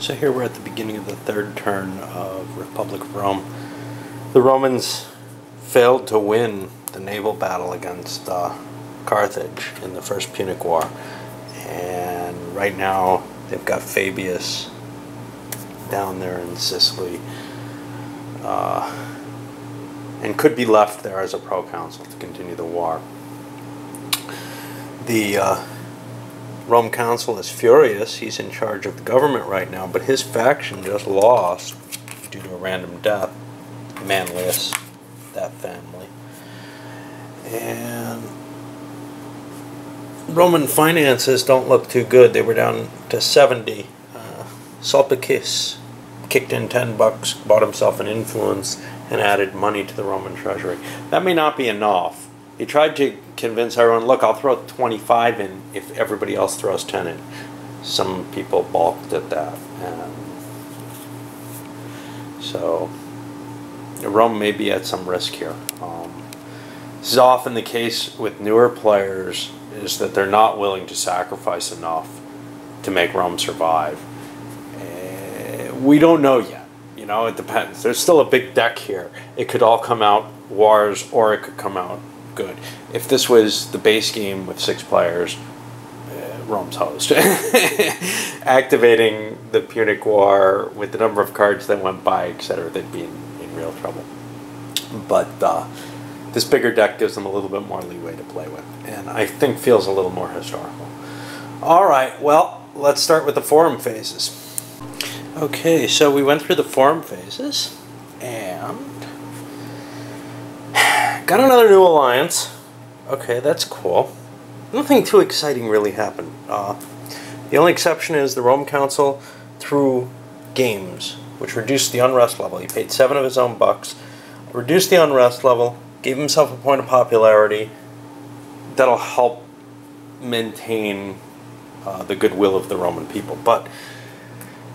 So here we're at the beginning of the third turn of Republic of Rome. The Romans failed to win the naval battle against Carthage in the First Punic War. And right now they've got Fabius down there in Sicily and could be left there as a proconsul to continue the war. The Rome Council is furious. He's in charge of the government right now, but his faction just lost due to a random death. Manlius, that family. And Roman finances don't look too good. They were down to 70. Sulpicius kicked in $10, bought himself an influence, and added money to the Roman treasury. That may not be enough. He tried to convince everyone, look, I'll throw 25 in if everybody else throws 10 in. Some people balked at that. And so Rome may be at some risk here. This is often the case with newer players, is that they're not willing to sacrifice enough to make Rome survive. We don't know yet. You know, it depends. There's still a big deck here. It could all come out wars, or it could come out good. If this was the base game with 6 players, Rome's host. Activating the Punic War with the number of cards that went by, etc., they'd be in real trouble. But this bigger deck gives them a little bit more leeway to play with, and I think feels a little more historical. Alright, well, let's start with the forum phases. Okay, so we went through the forum phases, and got another new alliance. Okay, that's cool. Nothing too exciting really happened. The only exception is the Rome Council threw games, which reduced the unrest level. He paid 7 of his own bucks, reduced the unrest level, gave himself a point of popularity. That'll help maintain the goodwill of the Roman people. But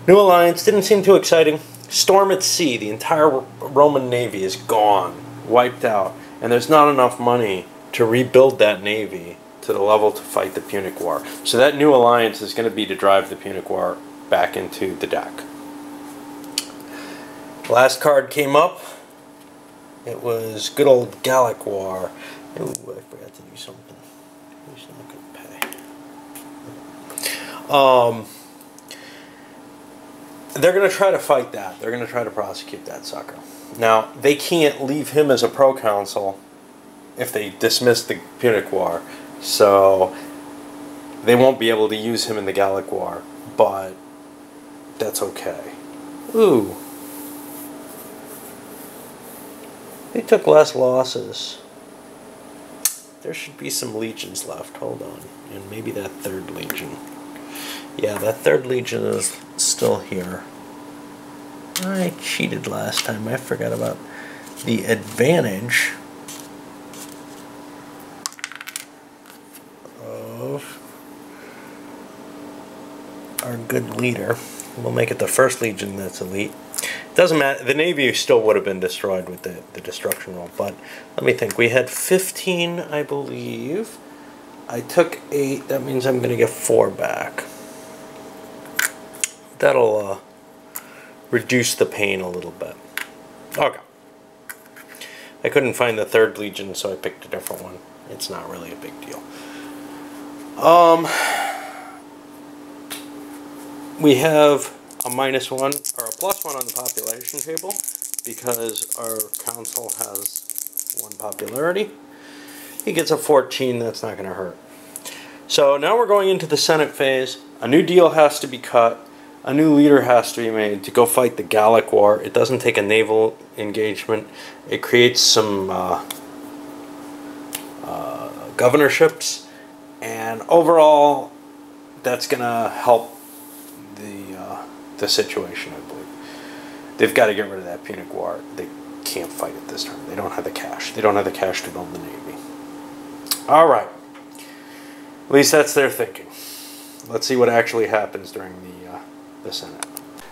new alliance didn't seem too exciting. Storm at sea. The entire Roman navy is gone, wiped out, and there's not enough money to rebuild that navy to the level to fight the Punic War. So that new alliance is going to be to drive the Punic War back into the deck. Last card came up. It was good old Gallic War. Ooh, I forgot to do something. Who's not going to pay? They're going to try to fight that. They're going to try to prosecute that sucker. Now, they can't leave him as a proconsul if they dismiss the Punic War, so they won't be able to use him in the Gallic War, but that's okay. Ooh. They took less losses. There should be some legions left. Hold on. And maybe that 3rd legion. Yeah, that 3rd legion is still here. I cheated last time. I forgot about the advantage of our good leader. We'll make it the 1st legion that's elite. Doesn't matter. The navy still would have been destroyed with the destruction roll. But let me think. We had 15, I believe. I took 8. That means I'm going to get 4 back. That'll reduce the pain a little bit. Okay. I couldn't find the 3rd legion, so I picked a different one. It's not really a big deal. We have a -1 or a +1 on the population table because our council has 1 popularity. He gets a 14. That's not going to hurt. So now we're going into the Senate phase. A new deal has to be cut. A new leader has to be made to go fight the Gallic War. It doesn't take a naval engagement. It creates some governorships, and overall, that's going to help the situation, I believe. They've got to get rid of that Punic War. They can't fight it this time. They don't have the cash. They don't have the cash to build the navy. All right. At least that's their thinking. Let's see what actually happens during the Senate.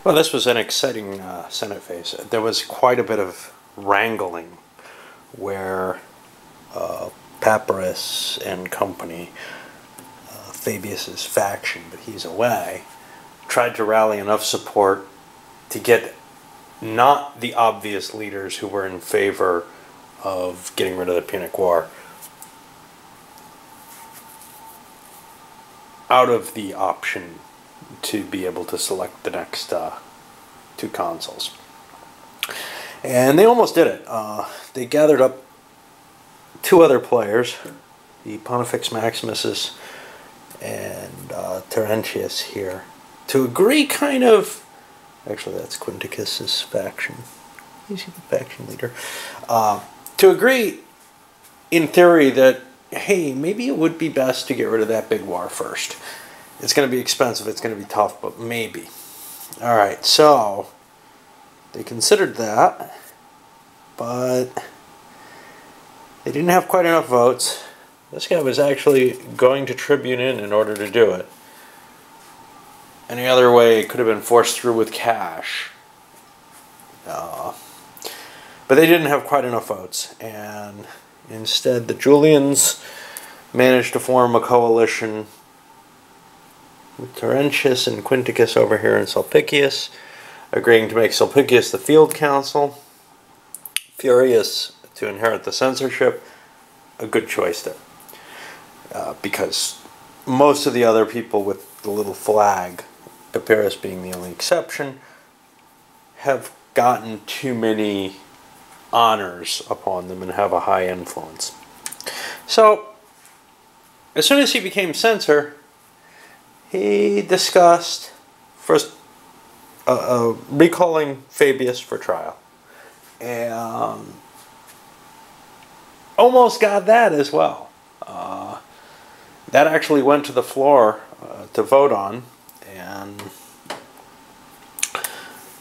Well, this was an exciting Senate phase. There was quite a bit of wrangling where Papyrus and company, Fabius's faction, but he's away, tried to rally enough support to get not the obvious leaders who were in favor of getting rid of the Punic War out of the option to be able to select the next two consuls. And they almost did it. They gathered up two other players, the Pontifex Maximus and Terentius here, to agree kind of, actually that's Quinticus's faction, he's the faction leader, to agree in theory that, hey, maybe it would be best to get rid of that big war first. It's going to be expensive, it's going to be tough, but maybe. Alright, so they considered that, but they didn't have quite enough votes. This guy was actually going to tribune in order to do it. Any other way, it could have been forced through with cash. But they didn't have quite enough votes, and instead the Julians managed to form a coalition with Terentius and Quinticus over here and Sulpicius, agreeing to make Sulpicius the field counsel, Furius to inherit the censorship. A good choice there. Because most of the other people with the little flag, Papyrus being the only exception, have gotten too many honors upon them and have a high influence. So, as soon as he became censor, he discussed first recalling Fabius for trial. And almost got that as well. That actually went to the floor to vote on, and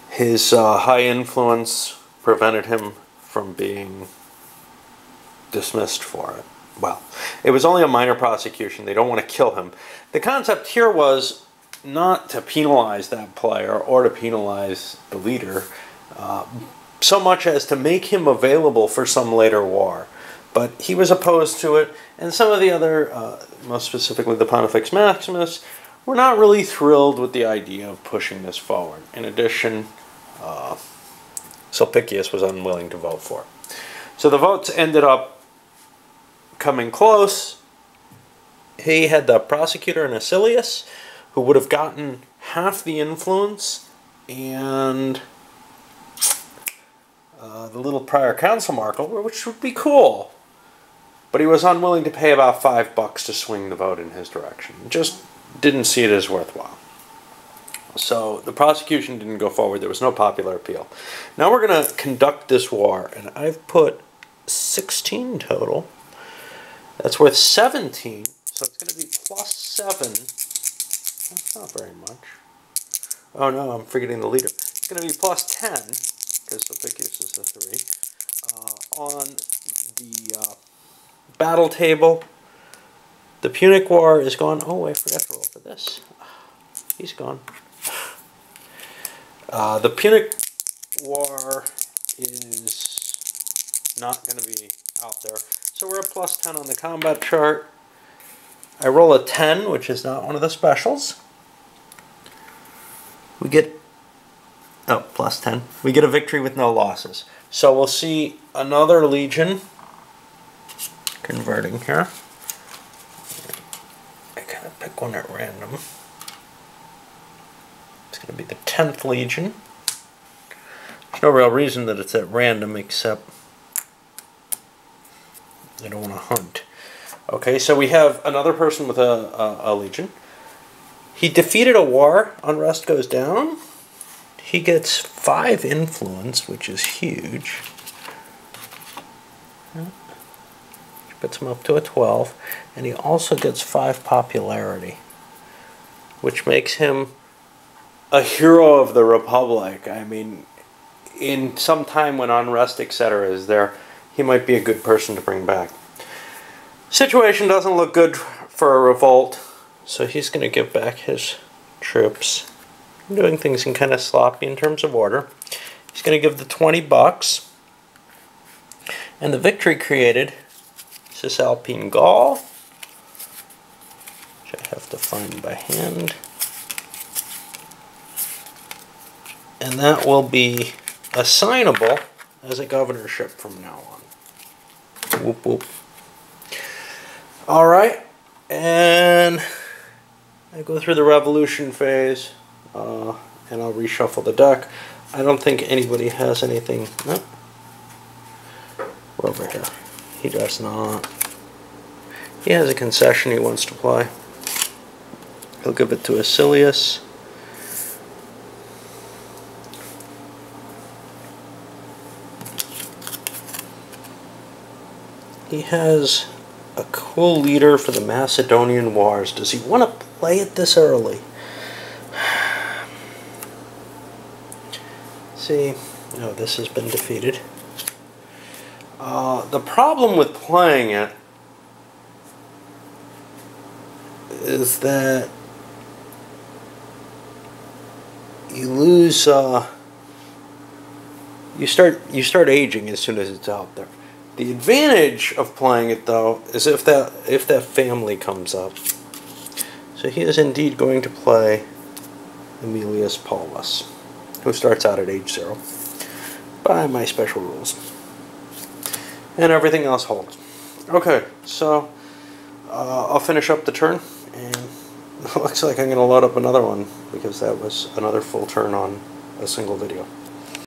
his high influence prevented him from being dismissed for it. Well, it was only a minor prosecution. They don't want to kill him. The concept here was not to penalize that player or to penalize the leader, so much as to make him available for some later war. But he was opposed to it, and some of the other, most specifically the Pontifex Maximus, were not really thrilled with the idea of pushing this forward. In addition, Sulpicius was unwilling to vote for it. So the votes ended up coming close. He had the prosecutor in Acilius, who would have gotten half the influence, and the little prior council marshal, which would be cool. But he was unwilling to pay about $5 to swing the vote in his direction. Just didn't see it as worthwhile. So the prosecution didn't go forward. There was no popular appeal. Now we're going to conduct this war, and I've put 16 total. That's worth 17, so it's going to be plus 7. That's not very much. Oh no, I'm forgetting the leader. It's going to be plus 10, because Sulpicius is a 3, on the battle table. The Punic War is gone. Oh, I forgot to roll for this. He's gone. The Punic War is not going to be out there. So we're at plus 10 on the combat chart. I roll a 10, which is not one of the specials. We get, oh, plus 10. We get a victory with no losses. So we'll see another legion converting here. I kind of pick one at random. It's going to be the 10th Legion. There's no real reason that it's at random except I don't want to hunt. Okay, so we have another person with a legion. He defeated a war. Unrest goes down. He gets 5 influence, which is huge. Which puts him up to a 12. And he also gets 5 popularity, which makes him a hero of the Republic. I mean, in some time when unrest, etc. is there, he might be a good person to bring back. Situation doesn't look good for a revolt, so he's going to give back his troops. I'm doing things in kind of sloppy in terms of order. He's going to give the $20. And the victory created Cisalpine Gaul, which I have to find by hand. And that will be assignable as a governorship from now on. Whoop whoop. Alright, and I go through the revolution phase, and I'll reshuffle the deck. I don't think anybody has anything. No. We're over here. He does not. He has a concession he wants to play. He'll give it to Asilius. He has a cool leader for the Macedonian Wars. Does he want to play it this early? See, no, this has been defeated. The problem with playing it is that you lose. You start aging as soon as it's out there. The advantage of playing it, though, is if that family comes up. So he is indeed going to play Emilius Paulus, who starts out at age 0 by my special rules. And everything else holds. Okay, so I'll finish up the turn, and it looks like I'm going to load up another one, because that was another full turn on a single video.